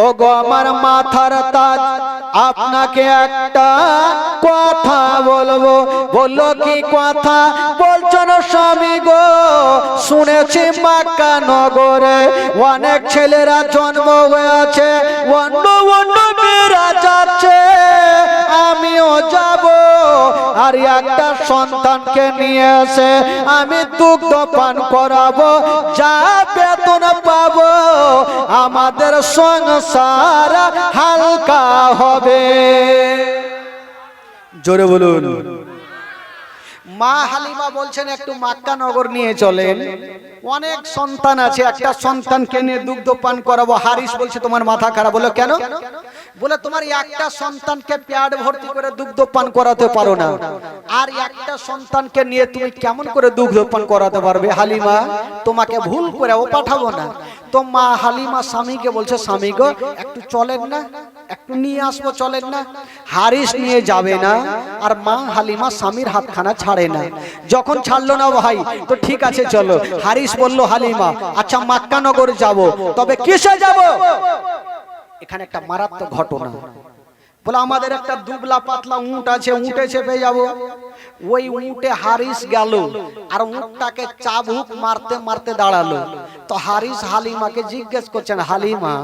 ও গো আমার মাথার তাজ, আপনাকে একটা কথা বলবো। বললো কি কথা? বলছো না স্বামী গো, শুনেছি মক্কা নগরে অনেক ছেলেরা জন্ম হয়েছে, অন্য অন্য মেয়েরা যাচ্ছে, আমিও যাব। আর একটা সন্তানকে নিয়ে এসে আমি দুগ্ধ পান করাবো, যা বেতন পাবো আমাদের সংসার হালকা হবে। জোরে বলুন। মা হালিমা বলছেন একটু মক্কা নগর নিয়ে চলেন, অনেক সন্তান আছে, একটা সন্তানকে নিয়ে দুগ্ধ পান করাবো। হারিস বলছে তোমার মাথা খারাপ। বলে কেন? বলে তোমার একটা সন্তানকে পেট ভর্তি করে দুগ্ধ পান করাতে পারো না, আর একটা সন্তানকে নিয়ে তুমি কেমন করে দুগ্ধ পান করাতে পারবে? হালিমা তোমাকে ভুল করে ও পাঠাবো না। তো মা হালিমা স্বামীকে বলছে, স্বামী গো একটু চলেন না, একটু নিয়ে আসবো, চলেন না। হারিস নিয়ে যাবে না, আর মা হালিমা স্বামীর হাতখানা ছাড়ে না। যখন ছাড়লো না ভাই, তো ঠিক আছে চলো। হারিস বলল হালিমা, আচ্ছা মক্কা নগর যাব, তবে কিসে যাব? এখানে একটা মারাত্মক ঘটনা। বলে আমাদের একটা দুবলা পাতলা উট আছে, উটে চেপে যাব। ওই উটে হারিস গেল, আর উটটাকে চাবুক মারতে মারতে দাঁড়ালো। তো হারিস হালিমাকে জিজ্ঞেস করছেন, হালিমা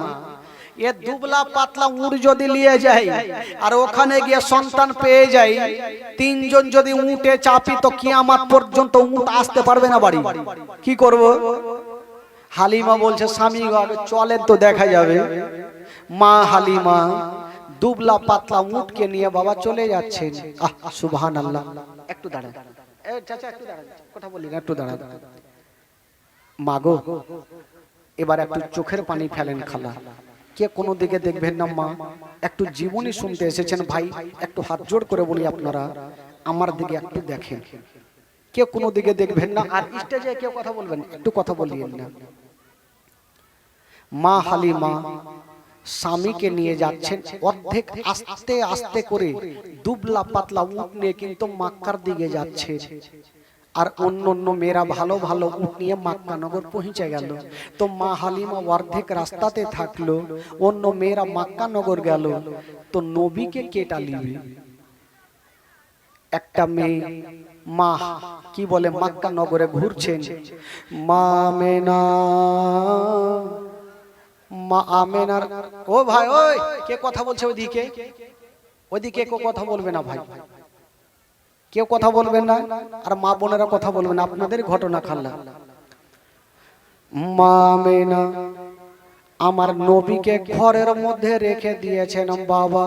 এ দুবলা পাতলা উট যদি নিয়ে যাই আর ওখানে গিয়ে সন্তান পেয়ে যাই, তিনজন যদি উটে চাপি, তো কিয়ামত পর্যন্ত উট আসতে পারবে না বাড়ি, কি করব? হালিমা বলছে, স্বামী গো আগে চলেন তো দেখা যাবে। মা হালিমা দুবলা পাতলা উটকে নিয়ে বাবা চলে যাচ্ছেন। সুবহানাল্লাহ। একটু দাঁড়ান, এই চাচা একটু দাঁড়ান, কথা বলি না, একটু দাঁড়ান। মাগো এবার একটু চোখের পানি ফেলেন খালা, কে কোনো দিকে দেখবেন না। মা একটু জীবনী শুনতে এসেছেন, ভাই একটু হাত জোড় করে বলি আপনারা আমার দিকে একটু দেখেন, কে কোনো দিকে দেখবেন না, আর স্টেজে কেউ কথা বলবেন একটু কথা বলিয়েন না। মা হালিমা স্বামীকে নিয়ে যাচ্ছেন, অর্ধেক আস্তে আস্তে করে দুবলা পাতলা উট নিয়ে কিন্তু মক্কার দিকে যাচ্ছে। আর অন্য অন্য মেয়েরা ভালো ভালো উট নিয়ে মক্কা নগর পৌঁছে গেল। তো মা হালিমা অর্ধেক রাস্তাতে থাকলো, অন্য মেয়েরা মক্কা নগর গেল। তো নবীকে কে টালিবে? একটা মেয়ে মা কি বলে মক্কা নগরে ঘুরছেন, মা আমেনা, মা আমেনার। ও ভাই, ওই কে কথা বলছে ওইদিকে? ওইদিকে কেউ কথা বলবে না ভাই, কেউ কথা বলবেন না, আর মা বোনেরা কথা বলবেন না, আপনাদের ঘটনা খাল্লা। মা আমেনা আমার নবীকে ঘরের মধ্যে রেখে দিয়েছেন বাবা,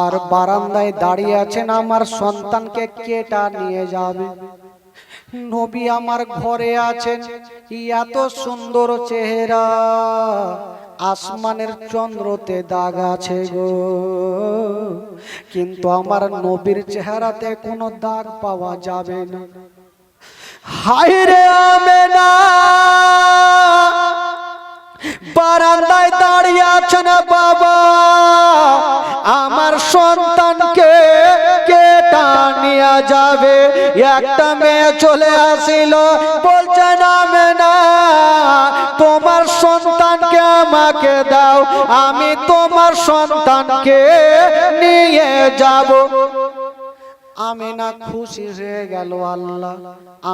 আর বারান্দায় দাঁড়িয়ে আছেন, আমার সন্তানকে কেটা নিয়ে যাবে। নবী আমার ঘরে আছেন, এত সুন্দর চেহারা, আসমানের চন্দ্রতে দাগ আছে গো, কিন্তু আমার নবীর চেহারাতে কোনো দাগ পাওয়া যাবে না। হায় রে আমেনা, বারান্দায় দাঁড়িয়ে আছেন বাবা, আমার সন্তানকে কেটা নিয়ে যাবে। একটা মেয়ে চলে আসিল, বলছে না আমেনা তোমার সন্তানকে আমাকে দাও, আমি তোমার সন্তানকে নিয়ে যাব। আমেনা খুশি হয়ে গেল, আল্লাহ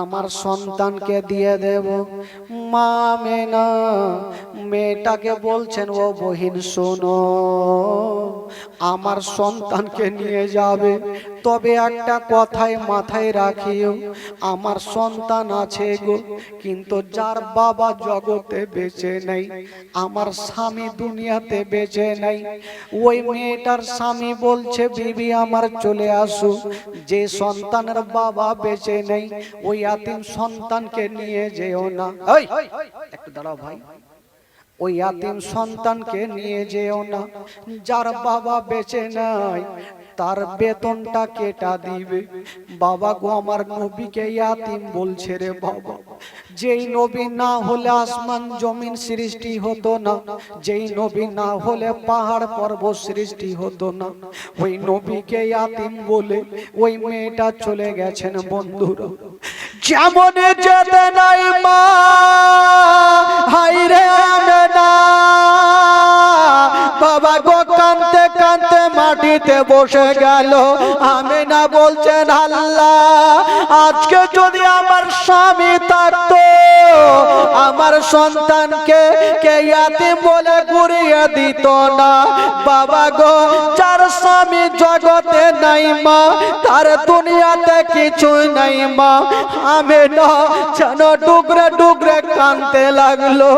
আমার সন্তানকে দিয়ে দেব। মা আমেনা মেয়েটাকে বলছেন, ও বহিন শোনো, আমার সন্তানকে নিয়ে যাবে, তবে একটা কথাই মাথায় রাখিও, আমার সন্তান আছে গো, কিন্তু যার বাবা জগতে বেঁচে নেই, আমার স্বামী দুনিয়াতে বেঁচে নেই। ওই মেয়েটার স্বামী বলছে, বিবি আমার চলে আসো, যে সন্তানের বাবা বেঁচে নেই ওই ইয়াতিম সন্তানকে নিয়ে যেও না। এই একটু দাঁড়াও ভাই, ওই ইয়াতিম সন্তানকে নিয়ে যেও না, যার বাবা বেঁচে নাই তার বেতনটা কেটা দিবে। বাবা গো আমার নবীকে ইয়াতিম বলছে রে বাবা, যেই নবী না হলে আসমান জমিন সৃষ্টি হতো না, যেই নবী না হলে পাহাড় পর্বত সৃষ্টি হতো না, ওই নবীকে ইয়াতিম বলে ওই মেয়েটা চলে গেছেন। বন্ধুরা যেমন যেতে নাই মা, হায় রে আমেনা গো কাঁদতে কাঁদতে মাটিতে বসে গেল। আমিনা বলছেন আল্লাহ, আজকে যদি আমার স্বামী থাকতো, আমার সন্তানকে কে ইয়াতিম বলে ঘুরিয়ে দিত না। বাবা গো, যার স্বামী জগতে নাই মা, তার দুনিয়াতে কিছুই নাই মা। আমিনা যেন ডুগরে ডুগরে কাঁদতে লাগলো।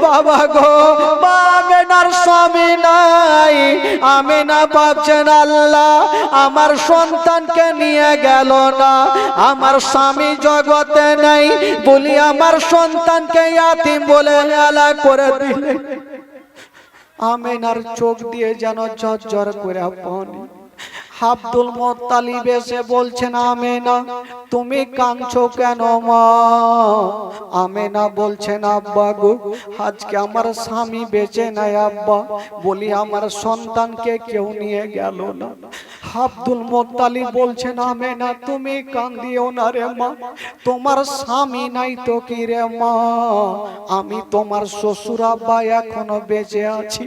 বাবা গো, মা আমিনার স্বামী নাই। আমিনা ভাবছেন আল্লাহ, আমার সন্তানকে নিয়ে গেল না, আমার স্বামী জগতে নাই বলি আমার সন্তানকে ইয়াতিম বলে হেলা করে দিলে। আমিনার চোখ দিয়ে যেন ঝরঝর করে পানি। আব্দুল মুত্তালিব এসে বলছেন, আমিনা তুমি কাঁদছো কেন মা? আমিনা বলছেন, আব্বা গো, আজকে আমার স্বামী বেঁচে নাই আব্বা, বলি আমার সন্তানকে কেউ নিয়ে গেল না। আব্দুল মুত্তালিব বলছেন, আমিনা তুমি কাঁদিও না রে মা, তোমার স্বামী নাই তো কি রে মা, আমি তোমার শ্বশুর আব্বা এখনো বেঁচে আছি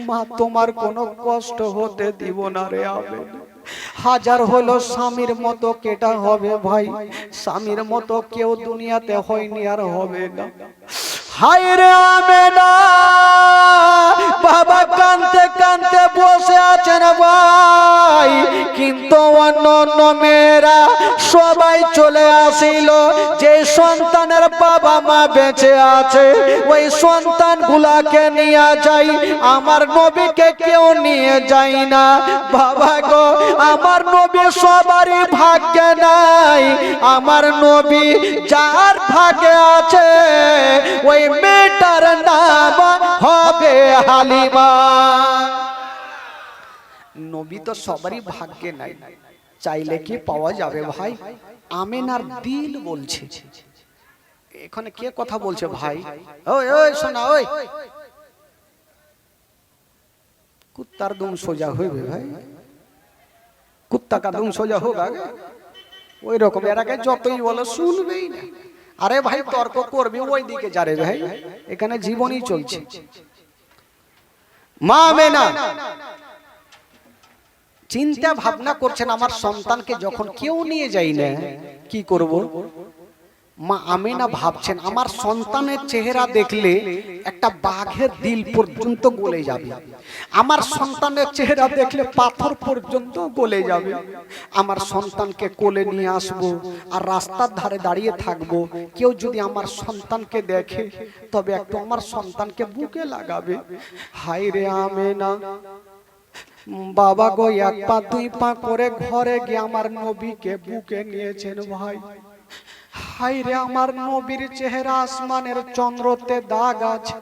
মা, তোমার কোনো কষ্ট হতে দিব না রে আমিনা। হাজার হলো স্বামীর মতো কেটা হবে ভাই, স্বামীর মতো কেউ দুনিয়াতে হয়নি আর হবে না। হায় রে আমিনা, বাবা কাঁদতে কাঁদতে বসে আছেন ভাই, কিন্তু অন্য মেয়েরা সবাই চলে আসিল। যে সন্তানের বাবা মা বেঁচে আছে, ওই সন্তান গুলাকে নিয়ে যাই, আমার নবীকে কেউ নিয়ে যায় না। বাবা গো, আমার নবী সবারই ভাগ্যে নাই, আমার নবী যার ভাগ্যে আছে ওই মেয়েটার নাম হবে হালিমা। নবী তো সবারই ভাগ্যে নাই, চাইলে কি পাওয়া যাবে ভাই? আমিনার দিল বলছে। এখানে কে কথা বলছে ভাই? ওই ওই শোনা, ওই কুত্তার দুম সোজা হইবে ভাই, কুত্তা কা দুম সোজা হোক আগে, ওই রকম এর আগে যতই বলো শুনবেই না। আরে ভাই তর্ক করবি ওই দিকে যারে ভাই, এখানে জীবনই চলছে। মা আমিনা চিন্তা ভাবনা করছেন, আমার সন্তানকে যখন কেউ নিয়ে যায় না কি করব। মা আমিনা ভাবছেন, আমার সন্তানের চেহারা দেখলে একটা বাঘের দিল পর্যন্ত গলে যাবে, আমার সন্তানের চেহারা দেখলে পাথর পর্যন্ত গলে যাবে। আমার সন্তানকে কোলে নিয়ে আসবো আর রাস্তার ধারে দাঁড়িয়ে থাকবো, কেউ যদি আমার সন্তানকে দেখে তবে একটু আমার সন্তানকে বুকে লাগাবে। হায় রে আমিনা, বাবা গো এক পা দুই পা করে ঘরে গিয়ে আমার নবীকে বুকে নিয়েছেন ভাই। হায় রে, আমার নবীর চেহারা আসমানের চন্দ্রতে দাগ আছে,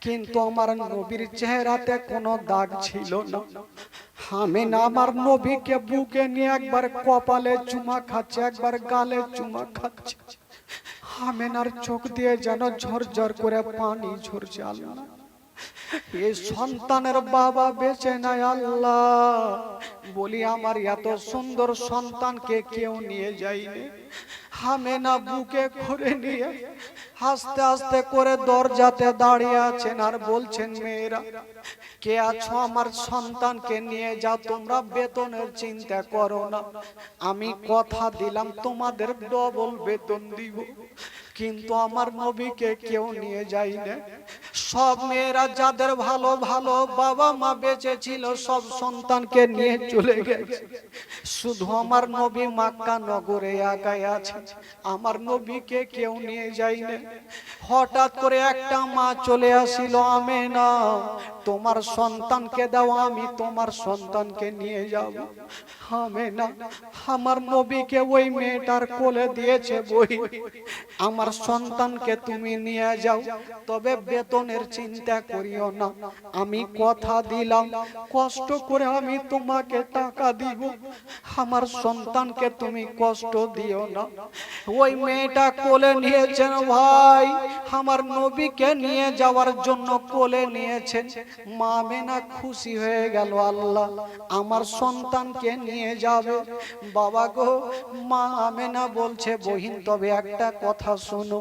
কিন্তু আমার নবীর চেহারাতে কোনো দাগ ছিল না। আমিনা আমার নবীকে বুকে নিয়ে একবার কপালে চুমা খাচ্ছে, একবার গালে চুমা খাচ্ছে। আমিনার চোখ দিয়ে যেন ঝরঝর করে পানি ঝরছে। আল্লাহ, এই সন্তানের বাবা বেঁচে নাই আল্লাহ, বলি আমার এত সুন্দর সন্তানকে কেউ নিয়ে যায়নি। আমিনা বুকে করে নিয়ে আস্তে আস্তে করে দরজাতে দাঁড়িয়ে আছেন আর বলছেন, মেয়েরা কে আছো আমার সন্তানকে নিয়ে যাও, তোমরা বেতনের চিন্তা করো না, আমি কথা দিলাম তোমাদের ডবল বেতন দিব, কিন্তু আমার নবীকে কেউ নিয়ে যায় না। সব মেয়েরা যাদের ভালো ভালো বাবা মা বেঁচে ছিল সব সন্তানকে নিয়ে চলে গেছে, শুধু আমার নবী মক্কা নগরে একাই আছে, আমার নবীকে কেউ নিয়ে যায় না। হঠাৎ করে একটা মা চলে আসিল, আমিনা তোমার সন্তানকে দাও, আমি তোমার সন্তানকে নিয়ে যাব। আমিনা আমার নবীকে ওই মেয়েটার কোলে দিয়েছে, বই আমার সন্তানকে তুমি নিয়ে যাও, তবে বেতনের চিন্তা করিও না, আমি কথা দিলাম কষ্ট করে আমি তোমাকে টাকা দিব, আমার সন্তানকে তুমি কষ্ট দিও না। ওই মেয়েটা কোলে নিয়েছেন ভাই, আমার নবীকে নিয়ে যাওয়ার জন্য কোলে নিয়েছেন। মা আমিনা খুশি হয়ে গেল, আল্লাহ আমার সন্তানকে নিয়ে যাবে। বাবা গো, মা আমিনা বলছে, বহিন তবে একটা কথা শোনো,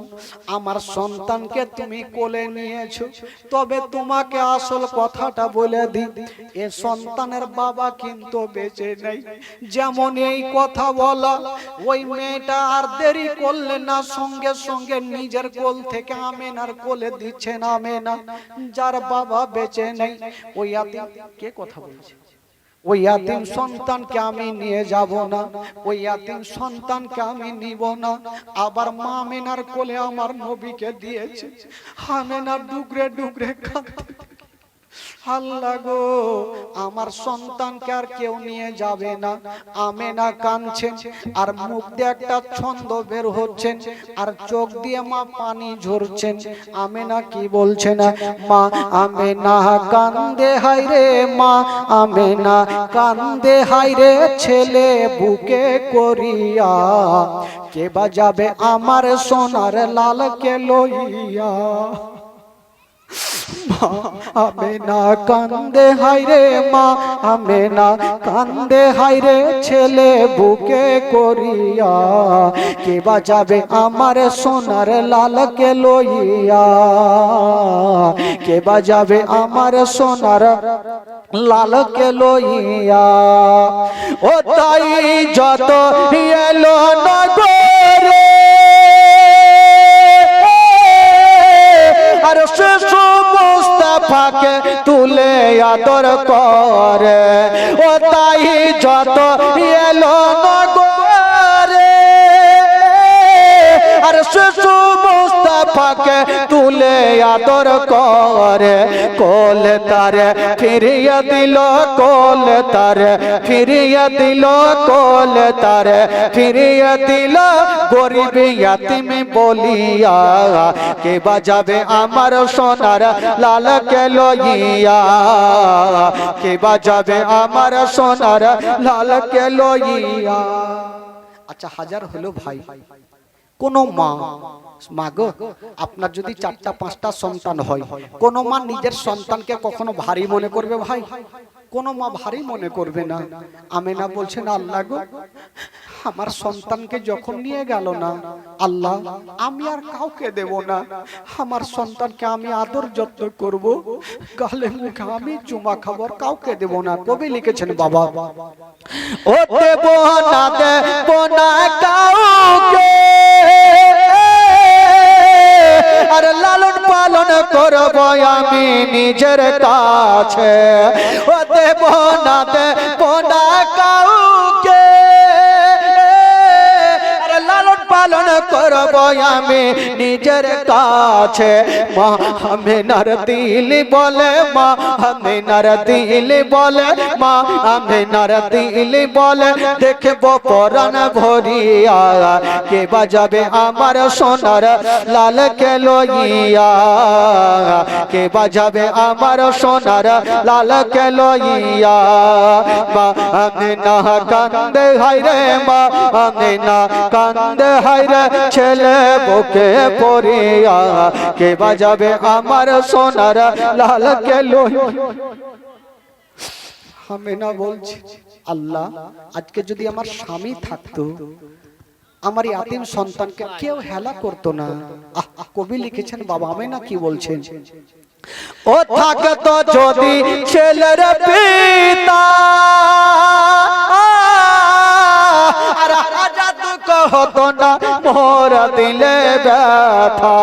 আমার সন্তানকে তুমি কোলে নিয়েছো, তবে তোমাকে আসল কথাটা বলে দিই, এ সন্তানের বাবা কিন্তু বেঁচে নেই। যেমন এই কথা বলা, ওই মেয়েটা আর দেরি করলে না, সঙ্গে সঙ্গে নিজের কোল থেকে আমেনার কোলে দিচ্ছেন আমেনা, যার বাবা বেঁচে নেই। ওই ইয়াতিম, কে কথা বলছে? ওই ইয়াতিম সন্তানকে আমি নিয়ে যাব না, ওই ইয়াতিম সন্তানকে আমি নিব না। আবার মা আমেনার কোলে আমার নবীকে দিয়েছে। আমেনা ডুগরে ডুগরে কাঁদতে, আল্লাহ গো, আমার সন্তানকে আর কেউ নিয়ে যাবে না। আমেনা কাঁদছেন, আর মুখ দিয়ে একটা ছন্দ বের হচ্ছেন, আর চোখ দিয়ে মা পানি ঝরছেন। আমেনা কি বলছে না? মা আমেনা কান্দে হায় রে, মা আমেনা কান্দে হায় রে, ছেলে বুকে করিয়া, কে বাজাবে আমার সোনার লালকে লইয়া। মা আমেনা কান্দে হায় রে, মা আমেনা কান্দে হায় রে, ছেলে বুকে করিয়া, কে বাজাবে আমার সোনার লালকে লইয়া, কে বাজাবে আমার সোনার লালকে লইয়া। ও তাই যত এলো নগরে, আর শিশু মুস্তাফাকে তুলে আদর করে, ও তাই যত এলো নগরে, আর শিশু মুস্তাফাকে তুলে আদর করে, কোল তারে ফিরিয়ে দিল, কোল তারে ফিরিয়ে দিল, কোল তারে ফিরিয়ে দিল, গরিব ইয়াতিম বলিয়া, কে বাজাবে আমার সোনার লালকে লইয়া, কে বাজাবে আমার সোনার লালকে লইয়া। আচ্ছা, হাজার হলো ভাই, কোন মা, মা গো, আপনার যদি 4টা-5টা সন্তান হয়, কোন মা নিজের সন্তানকে কখনো ভারী মনে করবে ভাই? কোন মা ভারী মনে করবে না। আমেনা বলছেন, আল্লাহ গো, আমার সন্তানকে যখন নিয়ে গেল না, আল্লাহ আমি আর কাউকে দেব না, আমার সন্তানকে আমি আদর যত্ন করব, গালে মুখে আমি চুমা খাবার, কাউকে দেব না। কবি লিখেছেন, বাবা ও দেব না, দেব না কাউকে, আর লালন পালন করব আমি নিজের কাছে, ও দেব না, দেব না কাউকে, আর লালন পালন করব আমি নিজের কাছে। মা আমেনার দিল বলে, মা আমেনার দিল বলে, মা আমেনার দিল বলে, দেখব পরাণ ভরিয়া, কে বাজাবে আমার সোনার লালকে লইয়া, কে বাজাবে আমার সোনার লালকে লইয়া। মা আমেনা কান্দে হায় রে, মা আমেনা কান্দে হায় রে, ছেলে বুকে পড়িয়া, কে বাজাবে আমার সোনার লালকে লইয়া। আমেনা বলছে, আল্লাহ আজকে যদি আমার স্বামী থাকতো, আমার ইয়াতিম সন্তানকে কেউ হেলা করতো না। কবি লিখেছেন, বাবা আমেনা কি বলছেন? ও থাকতো যদি ছেলের পিতা, আর আজাদ হতো না মোর দিলে ব্যথা,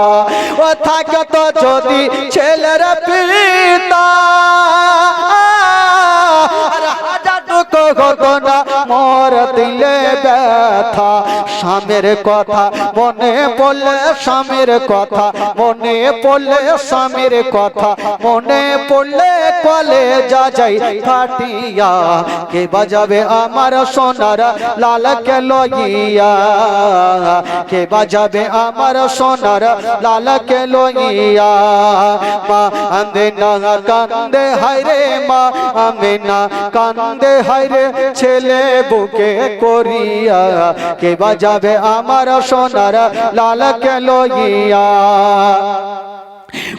ও থাকতো যদি ছেলের পিতা, আর আজাদ হতো না মোর দিলে ব্যথা। স্বামীর কথা মনে পড়লে, স্বামীর কথা মনে পড়লে, স্বামীর কথা মনে পড়লে, কলে যা যাই ফাটিয়া, কে বাজাবে আমার সোনার লালকে লইয়া, কে বাজাবে আমার সোনার লালকে লইয়া। মা আমেনা কান্দে হায় রে, মা আমেনা কান্দে হায় রে, ছেলে বুকে করিয়া, কে বাজাবে আমার সোনার লালকে লইয়া।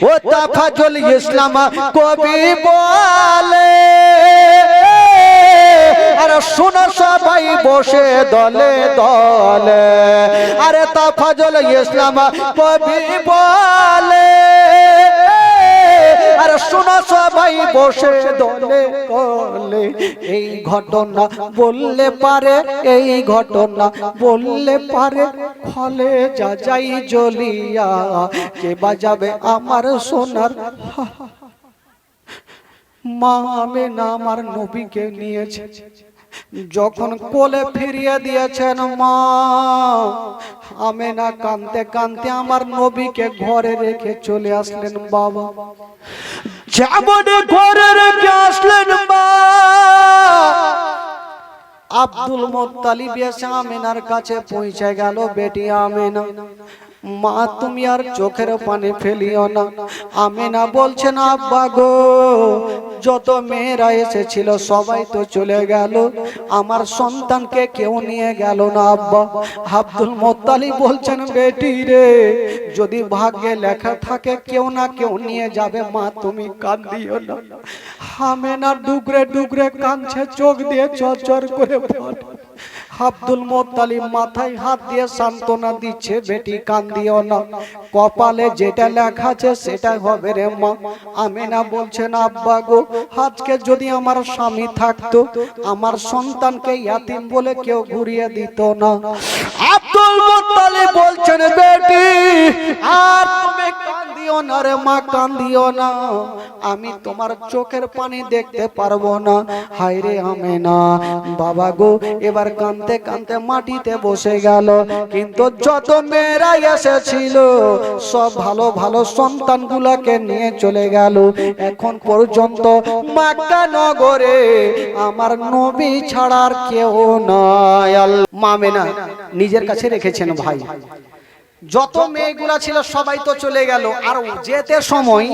ও তাফাজুল ইসলাম কবি বলে, আর শোনো সবাই বসে দলে দলে, আরে তাফাজুল ইসলাম কবি বলে, আর শোনো সবাই বসে দলে দলে, এই ঘটনা বললে পারে, এই ঘটনা বললে পারে, খলে যা যাই জ্বলিয়া, কে বাজাবে আমার সোনার। মা আমেনা আমার নবীকে নিয়েছে, যখন কোলে ফিরিয়ে দিয়েছেন মা আমেনা কাঁদতে কাঁদতে আমার নবীকে ঘরে রেখে চলে আসলেন। বাবা যেমন ঘরে রেখে আসলেন মা, আব্দুল মুত্তালিব এসে আমেনার কাছে পৌঁছে গেল। বেটি আমেনা, মা তুমি আর চোখের পানি ফেলিও না। আমেনা বলছেন আব্বা গো, যত মেয়েরা এসেছিল সবাই তো চলে গেল, আমার সন্তানকে কেউ নিয়ে গেল না আব্বা। আব্দুল মুত্তালিব বলছেন বেটি রে, যদি ভাগ্যে লেখা থাকে কেউ না কেউ নিয়ে যাবে, মা তুমি কাঁদিও না। আমেনা ডুগরে ডুগরে কাঁদছে, চোখ দিয়ে চরচর করে পড়ে। আব্দুল মুত্তালিব মাথায় হাত দিয়ে সান্ত্বনা দিচ্ছে, বেটি কান্দিও না, কপালে যেটা লেখা আছে সেটাই হবে রে মা। আমেনা বলছেন আব্বা গো, আজকে যদি আমার স্বামী থাকতো, আমার সন্তানকে ইয়াতিম বলে কেউ ঘুরিয়ে দিত না। আব্দুল মুত্তালিব বলছেন বেটি আর তুমি কান্দিও না রে মা, কান্দিও না, আমি তোমার চোখের পানি দেখতে পারবো না। হায় রে আমেনা, বাবা গো এবার কাঁদতে কাঁদতে মাটিতে বসে গেল। কিন্তু যত মেয়েরা এসেছিল সব ভালো ভালো সন্তানগুলোকে নিয়ে চলে গেল। এখন পর্যন্ত মক্কা নগরে আমার নবী ছাড়ার কেউ নাই। মা আমেনা নিজের কাছে রেখেছেন ভাই। যত মেয়েগুলা ছিল সবাই তো চলে গেল, আর যেতে সময়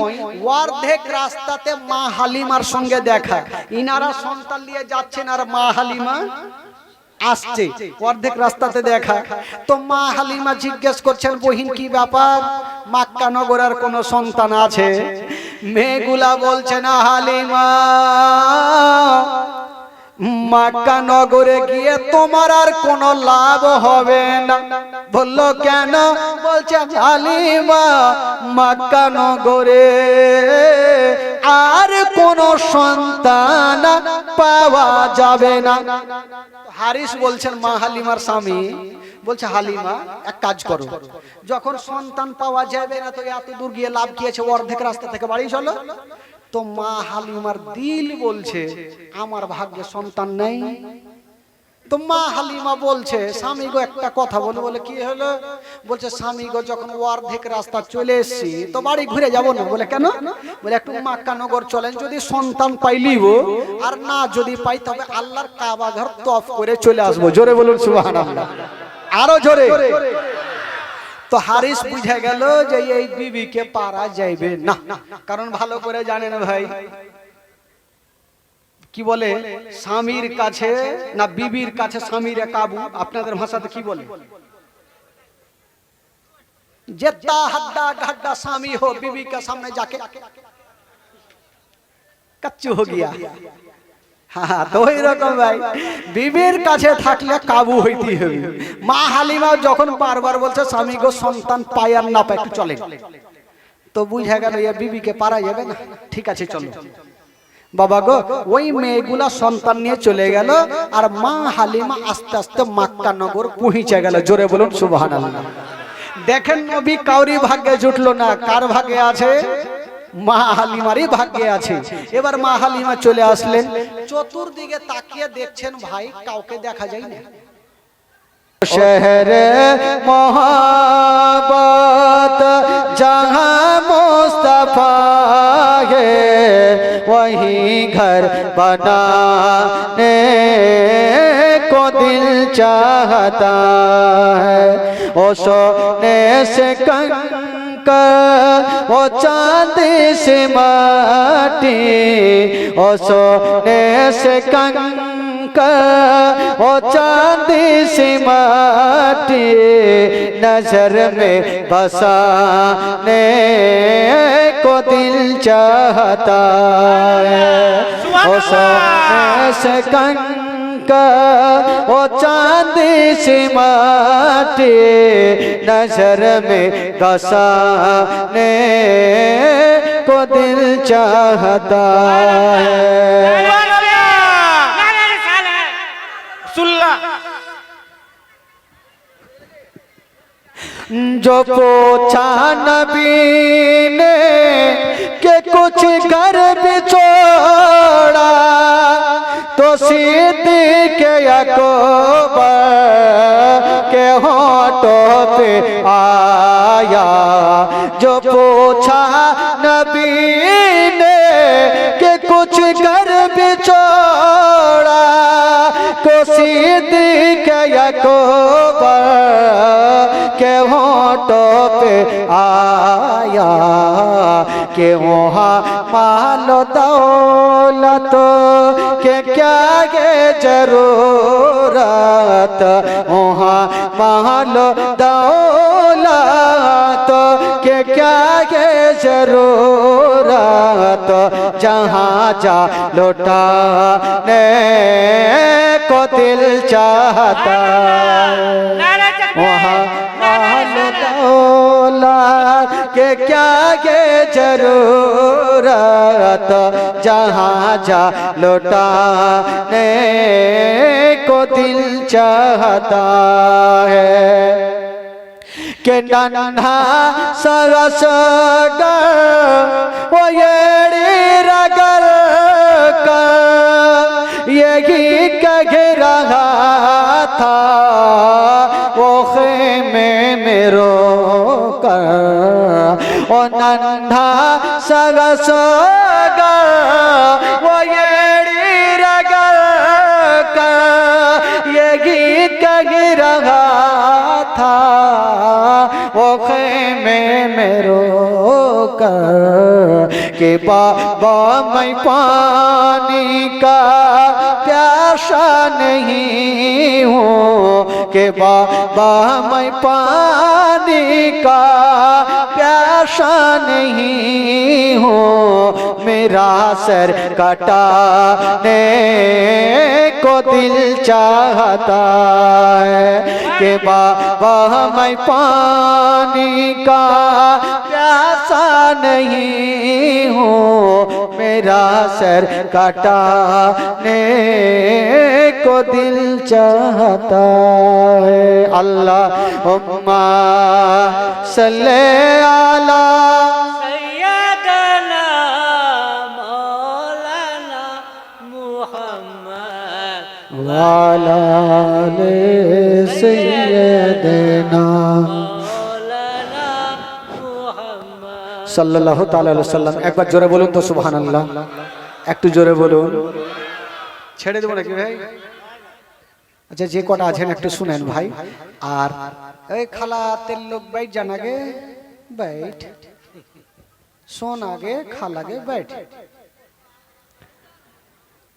অর্ধেক রাস্তাতে মা হালিমার সঙ্গে দেখা। ইনারা সন্তান নিয়ে যাচ্ছেন আর মা হালিমা আসছে, অর্ধেক রাস্তাতে দেখা। তো মা হালিমা জিজ্ঞেস করছেন বহিন কি ব্যাপার, মক্কা নগরের কোন সন্তান আছে? মেয়েগুলা বলছে না হালিমা, মক্কা নগরে গিয়ে তোমার আর কোনো লাভ হবে না। বললো কেন? বলছে হালিমা মক্কা নগরে আর কোনো সন্তান পাওয়া যাবে না। হারিস বলছেন মা হালিমার স্বামী, বলছে হালিমা এক কাজ করো, যখন সন্তান পাওয়া যাবে না তো এত দূর গিয়ে লাভ কি আছে, অর্ধেক রাস্তা থেকে বাড়ি চলো। তো মা হালিমার দিল বলছে আমার ভাগ্যে সন্তান নেই। তো মা হালিমা বলছে স্বামী গো একটা কথা বলো। বলে কি হলো? বলছে স্বামী গো যখন অর্ধেক রাস্তা চলে এসেছি তো বাড়ি ঘুরে যাব না। বলে কেন? বলে একটু মক্কা নগর চলেন, যদি সন্তান পাইলিব, আর না যদি পাই তবে আল্লাহর কাবা ঘর তওয়াফ করে চলে আসবো। জোরে বলুন সুবহানাল্লাহ, আরো জোরে। তো হারিস বুঝে গেল যে এই বিবিকে পারা যাইবে না, কারণ ভালো করে জানেন ভাই কি বলে, স্বামীর কাছে না বিবির কাছে স্বামীর কাবু, আপনাদের ভাষাতে কি বলে? जितना हड्डा गड्ढा स्वामी हो बीवी के सामने जाके कच्चू हो गया। हाँ तो এরকম ভাই বিবির কাছে থাকলে কাবু হইতে হবে। মা হালিমা যখন বারবার বলছে স্বামী গো সন্তান পাই আর না পাই একটু চলেন, তো বুঝা গেল এই বিবিকে পারা যাবে না, ঠিক আছে চলো। বাবা গো ওই মেয়েগুলা সন্তান নিয়ে চলে গেল, আর মা হালিমা আস্তে আস্তে মক্কা নগর পৌঁছে গেল। জোরে বলুন সুবহানাল্লাহ। দেখেন নবী কাউরি ভাগ্যে জুটলো না, কার ভাগ্যে আছে? মা হালিমারই ভাগ্যে আছে। এবার মা হালিমা চলে আসলেন, চতুর্দিকে তাকিয়ে দেখছেন ভাই কাউকে দেখা যায় না। শহরে মোহাব্বত जहाँ मुस्तफा है वही घर बनाने को दिल चाहता है। ओ सोने से कंकर ओ चांदी से माटी, ओ सोने से ओ चांदी सी माटी नजर में बसाने को दिल चाहता है। ओ सोने से का ओ चांद से माटे नजर में गसाने को दिल चाहता है। जो पूछा नबी ने कि कुछ घर भी छोड़ा तो सिद्दीक़ अकबर के होठों पे आया। जो पूछा नबी ने कि कुछ घर भी छोड़ा तो सिद्दीक़ अकबर के होठों पे आया कि वहाँ माल दौलत के क्या ये जरूरत, वहाँ माल दौलत के क्या ये जरूरत, जहाँ जा लौटाने को दिल चाहता वहाँ माल दौलत के क्या ये जरूरत, जहाँ जा लौटाने को दिल चाहता है। के नन्हा सरसगर वो येड़ी रगर कर यही कह रहा था वो खेमे में रो कर। ओ नन्हा सरसगर वो येड़ी रगर कर यही कह रहा था वो खेमे में रो कर कि बाबा मैं पानी का प्यासा नहीं हूँ, कि बाबा मैं पानी का प्यासा नहीं हूँ, मेरा सर कटाने को दिल चाहता है। कि बाबा मैं पानी का प्यासा नहीं हूँ, मेरा सर कटाने को दिल चाहता है। अल्लाहुम्मा सल्ले अला सय्यदना मौलाना मुहम्मद वाला आले सय्यदना সাল্লাল্লাহু তাআলা আলাইহি সাল্লাম। একবার জোরে বলুন তো সুবহানাল্লাহ, একটু জোরে বলুন। ছেড়ে দেব নাকি ভাই? আচ্ছা যে কটা আছেন একটু শুনেন ভাই। আর এই খালাতের লোক বাইট যান আগে, বাইট শোন আগে, খালাগে বাইট।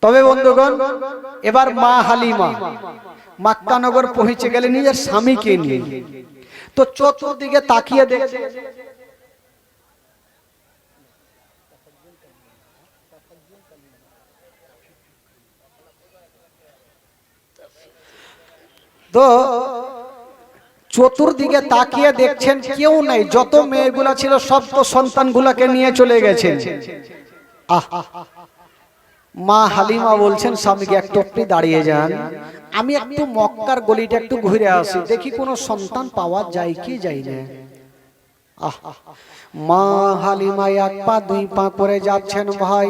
তবে বন্ধুগণ এবার মা হালিমা মক্কা নগর পৌঁছে গেলেন নিজের স্বামীকে নিয়ে। তো চতুর্দিকে তাকিয়ে দেখছে তো চতুর্দিকে তাকিয়ে দেখছেন কেউ নাই, যত মেয়েগুলা ছিল সব তো সন্তানগুলাকে নিয়ে চলে গেছেন। মা হালিমা বলছেন স্বামীকে একটু আপনি দাঁড়িয়ে যান, আমি একটু মক্কার গলিটা একটু ঘুরে আসি, দেখি কোনো সন্তান পাওয়া যায় কি যায় না। মা হালিমা এক পা দুই পা করে যাচ্ছেন ভাই,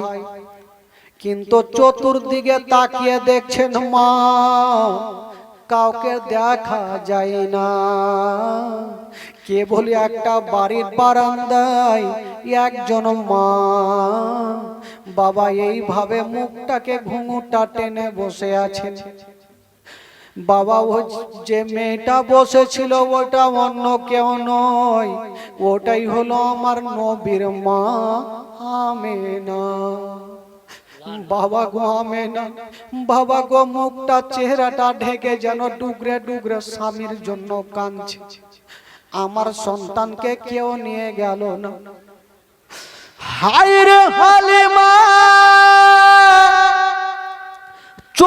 কিন্তু চতুর্দিকে তাকিয়ে দেখছেন মা কাউকে দেখা যায় না। কেবল একটা বাড়ির বারান্দায় একজন মা বাবা এইভাবে মুখটাকে ঘুঙুটা টেনে বসে আছে। বাবা ও যে মেয়েটা বসেছিল ওটা অন্য কেউ নয়, ওটাই হলো আমার নবীর মা আমেনা। বাবা গো আমেনা, বাবা গো মুখটা চেহারাটা ঢেকে যেন ডুগরে ডুগরে স্বামীর জন্য কাঁদছে। আমার সন্তানকে কেউ নিয়ে গেল না। হায় রে হালিমা,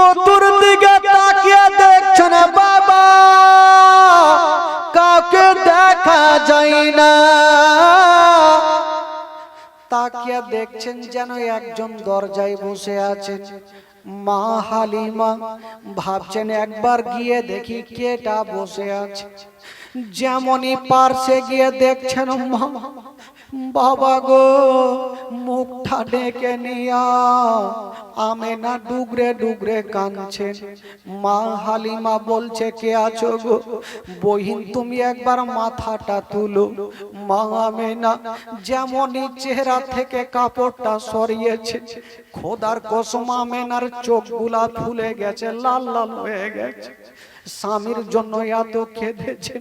চতুর্দিকে তাকিয়ে দেখছেন বাবা, কাউকে দেখা যায় না। তাকিয়ে দেখছেন যেন একজন দরজায় বসে আছেন। মা হালিমা ভাবছেন একবার গিয়ে দেখি কেটা বসে আছে। যেমনই পার্শ্বে গিয়ে দেখছেন মা, বাবা গো, মুখটা ডেকে নিয়া আমেনা ডুগরে ডুগরে কাঁদছেন। মা হালিমা বলছে কে আছো গো? বহিন তুমি একবার মাথাটা তুলো। মা আমেনা যেমনই চেহারা থেকে কাপড়টা সরিয়েছে, খোদার কসম আমেনার চোখগুলা ফুলে গেছে, লাল লাল হয়ে গেছে। স্বামীর জন্য এত কেঁদেছে,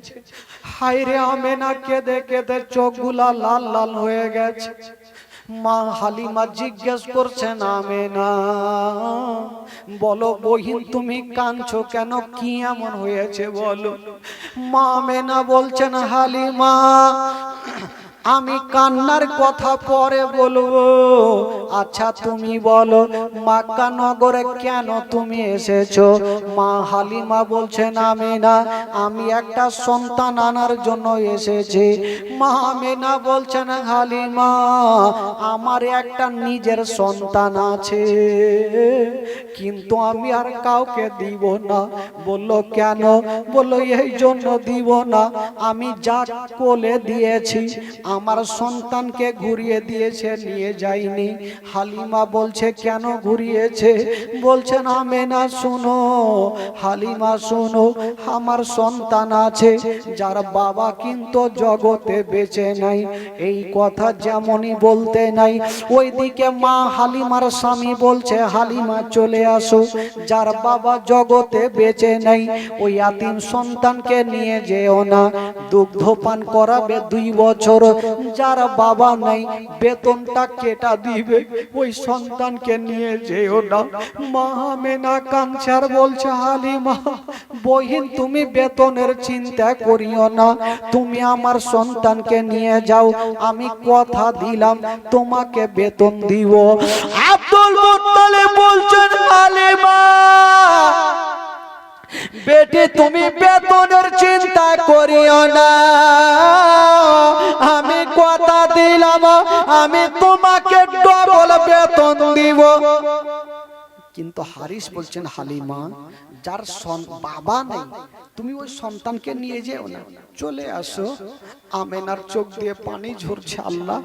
হায় রে আমেনা কেঁদে কেঁদে চোখগুলা লাল লাল হয়ে গেছে। মা হালিমা জিজ্ঞেস করছেন আমেনা, বলো বহিন তুমি কাঁদছো কেন, কি এমন হয়েছে বলো। মা আমেনা বলছেন হালিমা আমি কান্নার কথা পরে বলবো, আচ্ছা তুমি বলো মক্কা নগরে কেন তুমি এসেছো? মা হালিমা বলছেন আমেনা আমি একটা সন্তান আনার জন্য এসেছি। মা আমেনা বলছেন হালিমা আমার একটা নিজের সন্তান আছে, কিন্তু আমি আর কাউকে দিব না। বললো কেন? বললো এই জন্য দিব না, আমি যা কোলে দিয়েছি আমার সন্তানকে ঘুরিয়ে দিয়েছে, নিয়ে যায়নি। হালিমা বলছে কেন ঘুরিয়েছে? বলছেন আমেনা শোনো, হালিমা শোনো, আমার সন্তান আছে যার বাবা কিন্তু জগতে বেঁচে নাই। এই কথা যেমনই বলতে নাই, ওইদিকে মা হালিমার স্বামী বলছে হালিমা চলে আসো, যার বাবা জগতে বেঁচে নাই ওই ইয়াতীম সন্তানকে নিয়ে যেও না, দুগ্ধ পান করাবে 2 বছর। যার বাবা নাই বেতনটা কেটা দিবে, ওই সন্তানকে নিয়ে যেও না। মা আমেনা কাঞ্চার বলছে হালিমা বহিন তুমি বেতনের চিন্তা করিও না, তুমি আমার সন্তানকে নিয়ে যাও, আমি কথা দিলাম তোমাকে বেতন দিব। আব্দুল মুত্তালিব বলছেন হালিমা বেটি তুমি বেতনের চিন্তা করিও না, আমি কথা দিলাম আমি তোমাকে ডবল বেতন দিব। কিন্তু হারিস বলছেন হালিমা যার বাবা নেই তুমি ওই সন্তানকে নিয়ে যেও না, চলে আসো। আমেনার চোখ দিয়ে পানি ঝরছে, আল্লাহ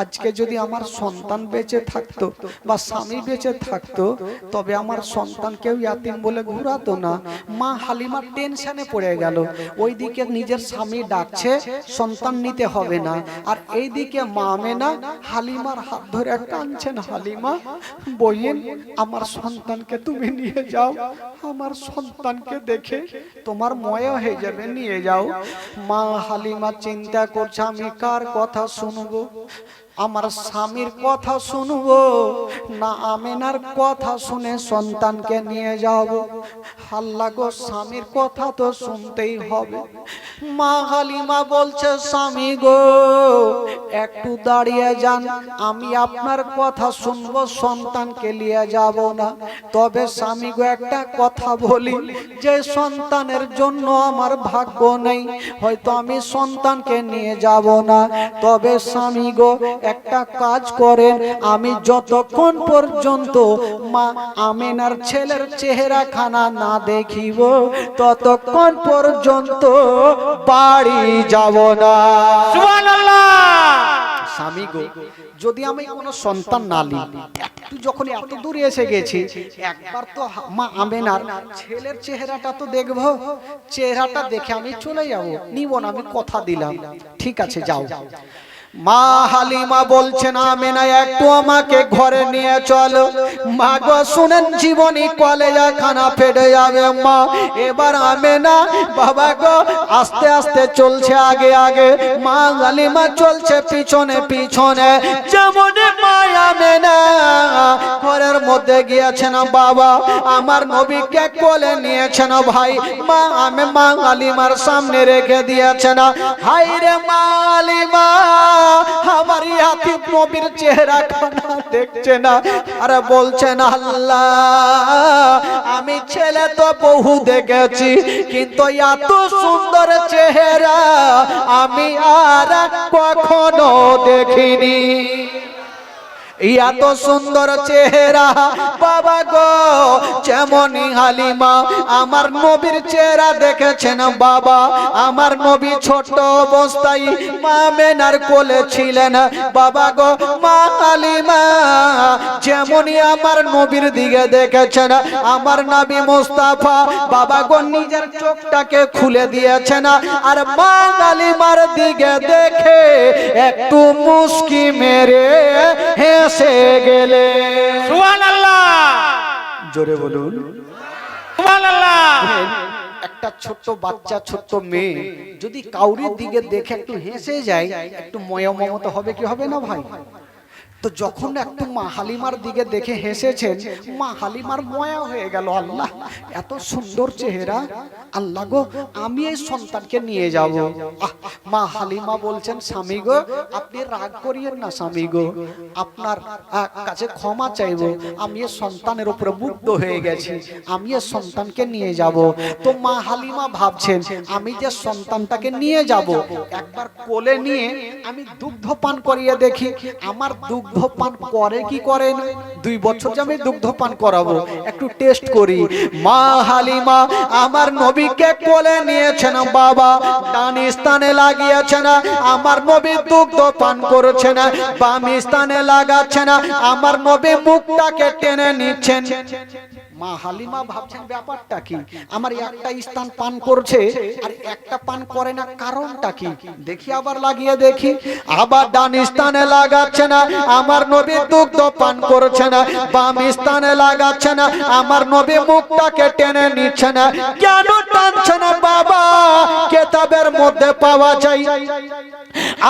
আজকে যদি আমার সন্তান বেঁচে থাকতো বা স্বামী বেঁচে থাকতো তবে আমার সন্তানকেও ইয়াতিম বলে ঘুরাতো না। মা হালিমা টেনশনে পড়ে গেল, ওইদিকে নিজের স্বামী ডাকছে সন্তান নিতে হবে না, আর এইদিকে মা আমেনা হালিমার হাত ধরে কাঁদছেন, হালিমা বহিন আমার সন্তানকে তুমি নিয়ে যাও, আমার সন্তানকে দেখে তোমার ময়া হয়ে যাবে, নিয়ে যাও। মা হালিমা চিন্তা করছে আমি কার কথা শুনবো, আমার স্বামীর কথা শুনবো না আমেনার কথা শুনে সন্তানকে নিয়ে যাব? আল্লাহ গো স্বামীর কথা তো শুনতেই হবে। মা হালিমা বলছে স্বামী গো একটু দাঁড়িয়ে যান, আমি আপনার কথা শুনবো, সন্তানকে নিয়ে যাব না। তবে স্বামী গো একটা কথা বলি, যে সন্তানের জন্য আমার ভাগ্য নেই হয়তো আমি সন্তানকে নিয়ে যাব না, তবে স্বামী গো একটা কাজ করেন, আমি যতক্ষণ পর্যন্ত মা আমেনার ছেলের চেহারা খানা না দেখিব ততক্ষণ পর্যন্ত বাড়ি যাব না। সুবহানাল্লাহ। স্বামী গো যদি আমি কোনো সন্তান না নিই, একটু যখন এত দূরে এসে গেছি একবার তো মা আমেনার ছেলের চেহারাটা তো দেখবো, চেহারাটা দেখে আমি চলে যাব, নিব না, আমি কথা দিলাম। ঠিক আছে যাও। মা হালিমা বলছেন আমেনা একটু আমাকে ঘরে নিয়ে চলো। মা গো শুনেন জীবনী কলেজা খানা ফেটে যাবে মা। এবার আমেনা বাবা গো আস্তে আস্তে চলছে আগে আগে, মা হালিমা চলছে পিছনে পিছনে। যেমন মা আমেনা ঘরের মধ্যে গিয়েছেন বাবা, আমার নবীকে কোলে নিয়েছেন ভাই, মা আমি মা হালিমার সামনে রেখে দিয়েছেন। হাই রে মা হালিমা, আমার ইয়াতিম নবীর চেহারা খানা দেখছে না, আর বলছেন আল্লাহ আমি ছেলে তো বহু দেখেছি, কিন্তু এত সুন্দর চেহারা আমি আর কখনো দেখিনি। এত সুন্দর চেহারা বাবা গো, যেমনই হালিমা আমার নবীর চেহারা দেখেছেন বাবা, আমার নবী ছোট অবস্থায় মা মেনার কোলে ছিলেন বাবা গো। মা হালিমা যেমনই আমার নবীর দিকে দেখেছেন, আমার নবী মুস্তাফা বাবা গো নিজের চোখটাকে খুলে দিয়েছেন, আর মা হালিমার দিকে দেখে একটু মুস্কি মেরে হেসে গেলে। সুবহানাল্লাহ, জোরে বলুন সুবহানাল্লাহ। একটা ছোট্ট বাচ্চা ছোট্ট মেয়ে যদি কাউরির দিকে দেখে একটু হেসে যায়, একটু ময়া মমতা হবে কি হবে না ভাই? তো যখন একটু মা হালিমার দিকে দেখে হেসেছেন, মা হালিমার ময়া হয়ে গেল, আল্লাহ এত সুন্দর চেহারা, আল্লাহ গো আমি এই সন্তানকে নিয়ে যাব। মা হালিমা বলছেন স্বামী গো আপনি রাগ করিয়েন না, স্বামী গো আপনার কাছে ক্ষমা চাইবো, আমি এই সন্তানের উপরে মুগ্ধ হয়ে গেছি, আমি এই সন্তানকে নিয়ে যাব। তো মা হালিমা ভাবছেন আমি যে সন্তানটাকে নিয়ে যাব, একবার কোলে নিয়ে আমি দুগ্ধ পান করিয়ে দেখি, আমার দুগ্ধ পান করে কি করে না, 2 বছর যে আমি দুগ্ধ পান করাবো, একটু টেস্ট করি। মা হালিমা আমার নবীকে কোলে নিয়েছেন বাবা, ডান স্থানে লাগিয়েছেন, আমার নবী দুগ্ধ পান করছেন, বাম স্থানে লাগাচ্ছেন, আমার নবী মুখটাকে টেনে নিচ্ছেন। মা হালিমা ভাবছেন ব্যাপারটা কি, আমার একটা স্থান পান করছে আর একটা পান করে না, কারণটা কি দেখি, আবার লাগিয়ে দেখি, আবার ডান স্থানে লাগাচ্ছে না, আমার নবী দুগ্ধ পান করছে না, বাম স্থানে লাগাচ্ছে না, আমার নবী মুখটাকে টেনে নিচ্ছে না। কেন টানছে না বাবা, কিতাবের মধ্যে পাওয়া যায়,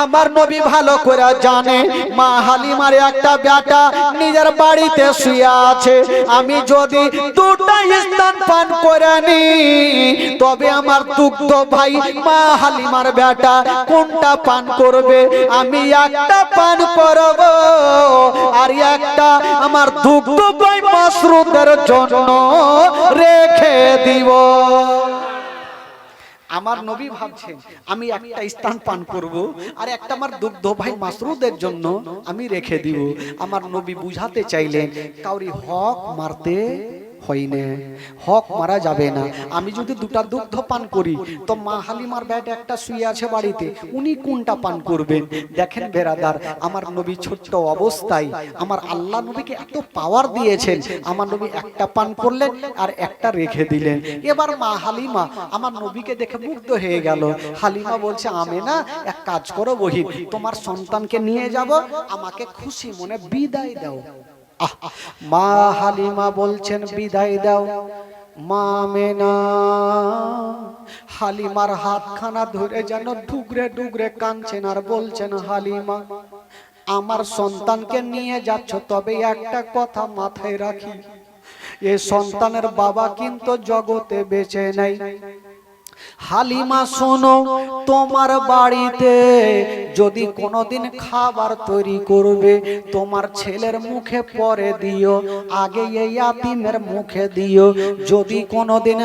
আমার নবী ভালো করে জানে মা হালিমার একটা বেটা নিজের বাড়িতে শুয়ে আছে, আমি যদি 2টা স্থান পান করে নি, তবে আমার দুগ্ধ ভাই মা হালিমার বেটা কোনটা পান করবে, আমি একটা পান করব, আর একটা আমার দুগ্ধ ভাই মাসরুদের জন্য রেখে দিব। আমার নবী ভাবছেন আমি একটা স্থান পান করব, আর একটা আমার দুগ্ধ ভাই মাসরুদের জন্য আমি রেখে দিব। আমার নবী বুঝাতে চাইলেন কাউরি হক মারতে হয় না, হক মারা যাবে না। আমি যদি 2টা দুগ্ধ পান করি, তো মা হালিমার বেটা একটা শুয়ে আছে বাড়িতে, উনি কোনটা পান করবেন? দেখেন বেরাদার, আমার নবী ছোট্ট অবস্থায় আমার আল্লাহ নবীকে এত পাওয়ার দিয়েছেন, আমার নবী একটা পান করলেন আর একটা রেখে দিলেন। এবার মা হালিমা আমার নবীকে দেখে মুগ্ধ হয়ে গেল। হালিমা বলছে আমি না এক কাজ করো বহিন, তোমার সন্তানকে নিয়ে যাব, আমাকে খুশি মনে বিদায় দাও। মা হালিমা বলছেন বিদায় দাও। মা মেনা হালিমার হাতখানা ধরে যেন ডুগরে ডুগরে কাঁদছেন আর বলছেন হালিমা আমার সন্তানকে নিয়ে যাচ্ছ, তবে একটা কথা মাথায় রাখি, এ সন্তানের বাবা কিন্তু জগতে বেঁচে নাই। হালিমা শোনো, তোমার বাড়িতে যদি কোনোদিন খাবার তৈরি করবে, তোমার ছেলের মুখে পরে দিও, আগে এই ইয়াতিমের মুখে দিও। যদি কোনোদিন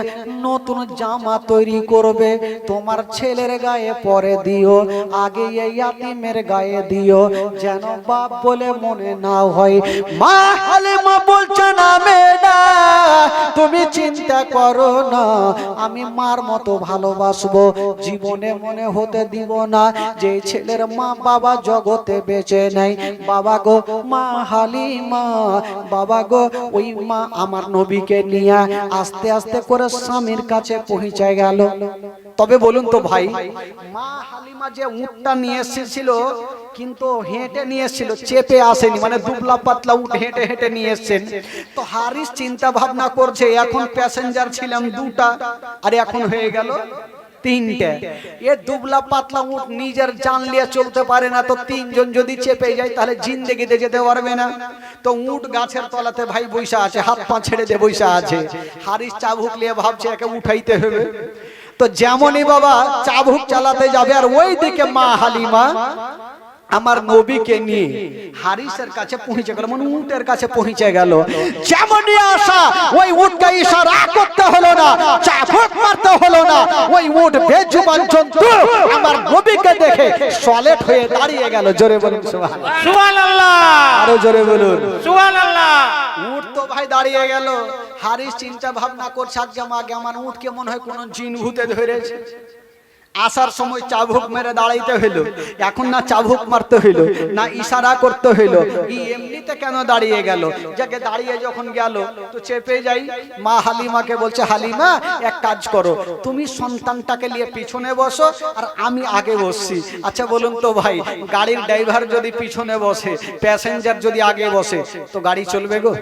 নতুন জামা তৈরি করবে, তোমার ছেলের গায়ে পরে দিও, আগে এই ইয়াতিমের গায়ে দিও, যেন বাপ বলে মনে না হয়। মা হালিমা বলছেন আমেনা তুমি চিন্তা করো না, আমি মার মতো ভালোবাসবো, জীবনে মনে হতে দিব না যে ছেলের মা বাবা জগতে বেঁচে নাই। বাবা গো মা হালিমা, বাবা গো ওই মা আমার নবীকে নিয়ে আস্তে আস্তে করে স্বামীর কাছে পৌঁছে গেল। তবে বলুন তো ভাই, মা হালিমা যে উটটা নিয়ে এসেছিল, কিন্তু হেঁটে নিয়ে এসেছিল, চেপে আসেনি, মানে দুবলা পাতলা উট হেঁটে হেঁটে নিয়ে এসেছেন। তো হারিস চিন্তা ভাবনা করছে এখন প্যাসেঞ্জার ছিলাম 2টা, আর এখন হয়ে গেল তিনটে। এ দুবলা পাতলা উট নিজের জান লিয়ে চলতে পারে না, তো তিনজন যদি চেপে যায় তাহলে জিন্দেগিতে যেতে পারবে না। তো উট গাছের তলাতে ভাই বৈশা আছে, হাত পা ছেড়ে দিয়ে বৈশা আছে। হারিস চাবুক নিয়ে ভাবছে একে উঠাইতে হবে। তো যেমনই বাবা চাবুক চালাতে যাবে, আর ওই দিকে মা হালিমা আমার নবীকে নিয়ে হারিসের কাছে পৌঁছে গেল, মানে উটের কাছে পৌঁছে গেল। যেমনই আসা ওই উটকে ইশারা করতে হলো না, চাবুক মারতে হলো না, ওই উট বেজুবান জন্তু আমার নবীকে দেখে সলেট হয়ে দাঁড়িয়ে গেল। জোরে বলুন সুবহানাল্লাহ। সুবহানাল্লাহ। আরো জোরে বলুন সুবহানাল্লাহ। উট তো ভাই দাঁড়িয়ে গেল। হারিস চিন্তা ভাবনা করছে আগে আমার উটকে মনে হয় কোন জিন ভূতে ধরেছে। আসার সময় চাবুক মেরে দাঁড়াইতে হইলো, এখন না চাবুক মারতে হইলো না ইশারা করতে হইলো, এমনিতে কেন দাঁড়িয়ে গেল? যাকে দাঁড়িয়ে যখন গেল তো চেপে যাই, মা হালিমাকে বলছে হালিমা এক কাজ করো, তুমি সন্তানটাকে নিয়ে পিছনে বসো আর আমি আগে বসছি। আচ্ছা বলুন তো ভাই, গাড়ির ড্রাইভার যদি পিছনে বসে, প্যাসেঞ্জার যদি আগে বসে, তো গাড়ি চলবে গো?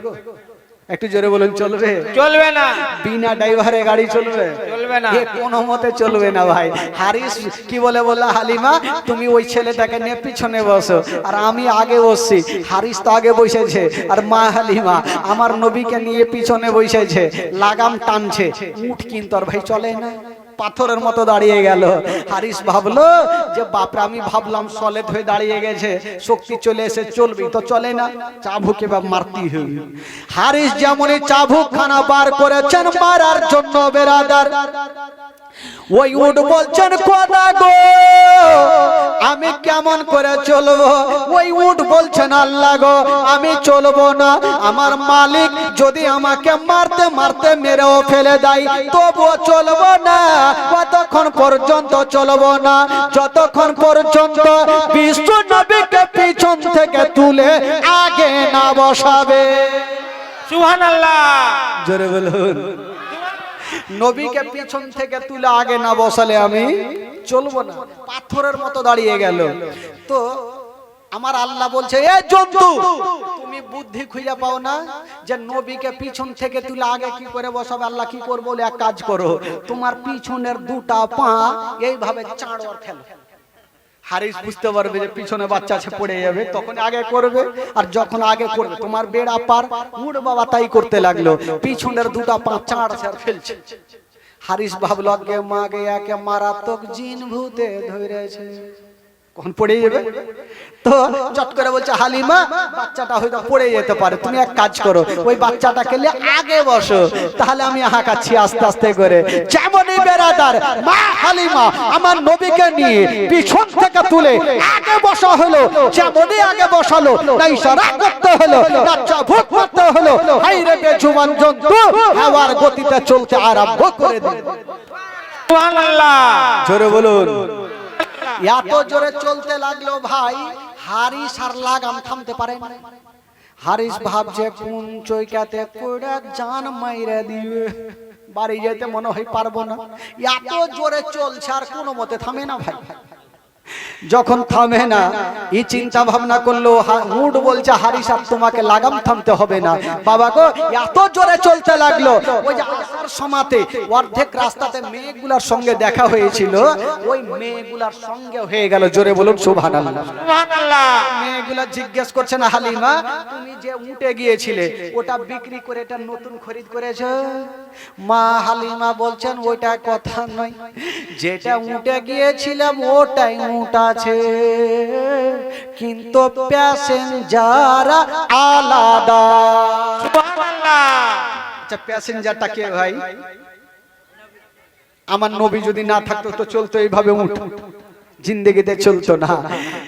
একটু জোরে বলুন, চলবে? চলবে না। বিনা ড্রাইভারে গাড়ি চলবে? চলবে না। এ কোনো মতে চলবে না ভাই। হারিস কি বলে বলল, হালিমা তুমি ওই ছেলেটাকে নিয়ে পিছনে বসো আর আমি আগে বসছি। হারিস তো আগে বসেছে আর মা হালিমা আমার নবীকে নিয়ে পিছনে বসেছে, লাগাম টানছে। উঠ কিন্তু আর ভাই চলে না, পাথরের মতো দাঁড়িয়ে গেল। হারিস ভাবলো যে বাপরা, আমি ভাবলাম সলেট হয়ে দাঁড়িয়ে গেছে, শক্তি চলে এসে চলবি, তো চলে না, চাবুকে বা মারতি হবে। হারিস যেমনই চাবুক খানা বার করেছেন মারার জন্য বেরাদার, ওই উট বলছেন খোদা গো আমি কেমন করে চলবো? ওই উট বলছেন আল্লাহ গো আমি চলবো না, আমার মালিক যদি আমাকে মারতে মারতে মেরেও ফেলে দেয় তবুও চলবো না, কতক্ষণ পর্যন্ত চলবো না? যতক্ষণ পর্যন্ত বিশ্ব নবীকে পিছন থেকে তুলে আগে না বসাবে। সুবহানাল্লাহ। জোরে বলুন। নবীকে পিছন থেকে তুলে আগে না বসালে আমি চলবো না। পাথরের মতো দাঁড়িয়ে গেল। তো আমার আল্লাহ বলছে, এ জন্তু তুমি বুদ্ধি খুঁজে পাও না যে নবীকে পিছন থেকে তুলে আগে কি করে বসাবে? আল্লাহ কি করবো? বলে এক কাজ করো, তোমার পিছনের দুটা পা এইভাবে চাঁড় ফেলো। হারিস বুঝতে পারবে যে পিছনে বাচ্চা আছে পড়ে যাবে, তখন আগে করবে। আর যখন আগে করবে তোমার বেড়া পার উঠ বাবা তাই করতে লাগলো, পিছনের দুটা পা চাঁড় ফেলছে। হারিস ভাবলো আগে মাগে একে মারাত্মক জিন ভূতে ধরেছে, কখন পড়ে যাবে। তো চট করে বলছে হালিমা বাচ্চাটা হয়তো পড়ে যেতে পারে, তুমি এক কাজ করো ওই বাচ্চাটাকে নিয়ে আগে বসো, তাহলে আমি হাঁকাচ্ছি আস্তে আস্তে করে। যেমনই বেরাদার মা হালিমা আমার নবীকে নিয়ে পিছন থেকে তুলে আগে বসা হলো, যেমনই আগে বসালো না ইশারা করতে হলো না চাবুক মারতে হলো, হায়রে বেজুবান জন্তু হাওয়ার গতিতে চলতে আরম্ভ করে দিল। সুবহানাল্লাহ। জোরে বলুন। এত জোরে চলতে লাগলো ভাই, হারিস আর লাগাম থামতে পারে না। হারিস ভাবছে কোন চৈকাতে পড়ে জান মাইরা দিবে, বাড়ি যেতে মনে হয় পারবো না। এত জোরে চলছে আর কোনো মতে থামে না ভাই। যখন থামে না এই চিন্তা ভাবনা করলো, উট বলছে হারিস আর তোমাকে লাগাম থামতে হবে না। বাবা গো এত জোরে চলতে লাগলো, ওই যে আসার সময়তে অর্ধেক রাস্তাতে মেয়েগুলার সঙ্গে দেখা হয়েছিল, ওই মেয়েগুলার সঙ্গে হয়ে গেল। জোরে বলুন সুবহানাল্লাহ। সুবহানাল্লাহ। মেয়েগুলা জিজ্ঞেস করছে না হালিমা তুমি যে উঠে গিয়েছিলে ওটা বিক্রি করে এটা নতুন খরিদ করেছো? মা হালিমা বলছেন ওইটা কথা নয়, যেটা উঠে গিয়েছিলাম ওটাই উট আছে, কিন্তু প্যাসেঞ্জার আলাদা। সুবহানাল্লাহ। আচ্ছা প্যাসেঞ্জারটা কে ভাই? আমার নবী যদি না থাকতো তো চলতো এইভাবে উঠ, জিন্দেগিতে চলতো না।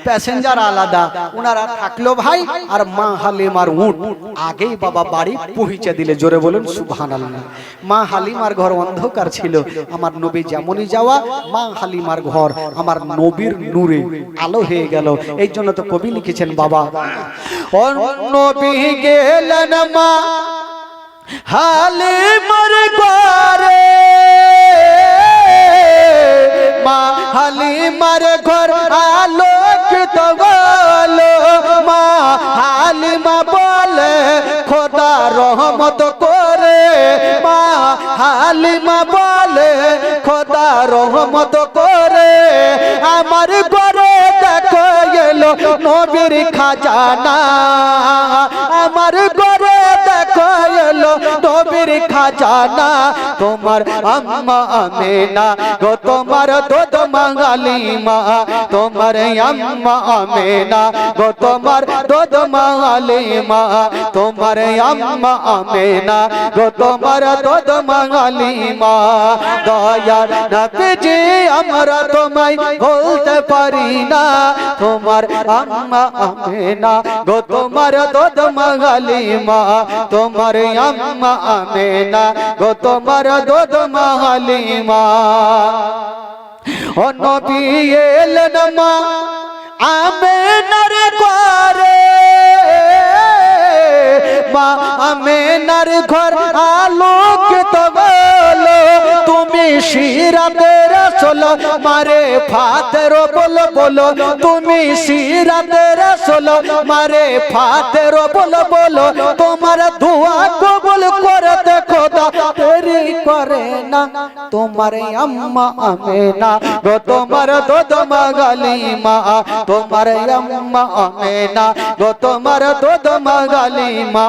প্যাসেঞ্জার আলাদা, উনারা থাকলো ভাই। আর মা হালিমার উট আগেই বাবা বাড়ি পৌঁছে দিলে। জোরে বলুন সুবহানাল্লাহ। মা হালিমার ঘর অন্ধকার ছিল, আমার নবী যেমনই যাওয়া মা হালিমার ঘর আমার নবীর নূরে আলো হয়ে গেল। এই জন্য তো কবি লিখেছেন বাবা, ও নবী গেলেন মা হালিমার ঘরে, মা হালিমার ঘর আলোকিত বলো, মা হালিমা বলে খোদা রহমত করে, মা হালিমা বলে খোদা রহমত করে আমার ঘরে দেখো এলো নবীর খাজানা আমার ঘরে দেখো এলো নবীর খাজানা তোমার আম্মা আমেনা গো তোমার দুধ মাঙ্গালি মা তোমার আম্মা আমেনা গো তোমার দুধ মাঙ্গালি মা তোমার আম্মা আমেনা গো তোমার দুধ মাঙ্গালি মা দয়ার নবীজি আমরা তোমায় বলতে পারি না তোমার আম্মা আমেনা গো তোমার দুধ মাঙ্গালি মা তোমার আম্মা আমেনা গো তোমার দুধ মাঙ্গালি মা ও নবী এলেন মা আমেনার ঘরে মা আমেনার ঘর আলোকিত বলো তুমি সিরাতে রাসূল মারে ফাতের বলো বলো তুমি সিরাতে রাসূল মারে ফাতের বলো বলো তোমার দোয়া কবুল করতে খোদা দেরি করে না তোমার আম্মা আমেনা গো তোমার দুধ মাঙ্গালি মা তোমার আম্মা আমেনা গো তোমার দুধ মাঙ্গালি মা